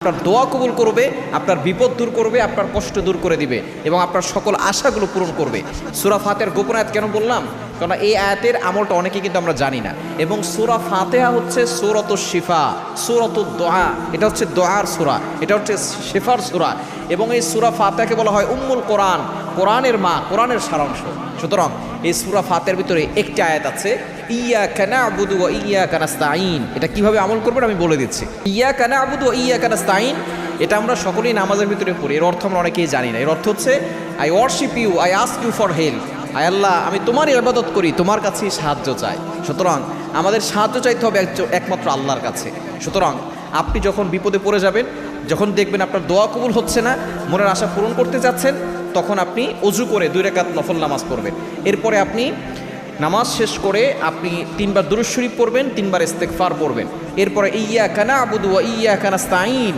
আপনার দোয়া কবুল করবে, আপনার বিপদ দূর করবে, আপনার কষ্ট দূর করে দিবে এবং আপনার সকল আশাগুলো পূরণ করবে। সূরা ফাতিহার গোপন আয়াত কেন বললাম? কারণ এই আয়াতের আমলটা অনেকে কিন্তু আমরা জানি না। এবং সূরা ফাতিহা হচ্ছে সূরাতুশ শিফা, সূরাতুদ দোয়া, এটা হচ্ছে দোয়ার সূরা, এটা হচ্ছে শিফার সূরা। এবং এই সূরা ফাতিহাকে বলা হয় উম্মুল কোরআন, কোরআনের মা, কোরআনের সারাংশ। সুতরাং এই সূরা ফাতিহার ভিতরে একটি আয়াত আছে, ইয়াকা না'বুদু ওয়া ইয়াকা নাস্তাঈন। এটা কিভাবে আমল করবেন আমি বলে দিচ্ছি। ইয়াকা না'বুদু ওয়া ইয়াকা নাস্তাঈন, এটা আমরা সকলেই নামাজের ভিতরে পড়ি। এর অর্থ আমরা অনেকেই জানি না। এর অর্থ হচ্ছে I worship you, I ask you for help. আয় আল্লাহ, আমি তোমারই ইবাদত করি, তোমার কাছেই সাহায্য চাই। সুতরাং আমাদের সাহায্য চাইতে হবে একমাত্র আল্লাহর কাছে। সুতরাং আপনি যখন বিপদে পড়ে যাবেন, যখন দেখবেন আপনার দোয়া কবুল হচ্ছে না, মনের আশা পূরণ করতে যাচ্ছেন, তখন আপনি অজু করে 2 রাকাত নফল নামাজ পড়বেন। এরপরে আপনি নামাজ শেষ করে আপনি 3 বার দুরূদ শরীফ পড়বেন, 3 বার ইস্তেগফার পড়বেন। এরপরে ইয়াকা না'বুদু ওয়া ইয়াকা নাস্তাঈন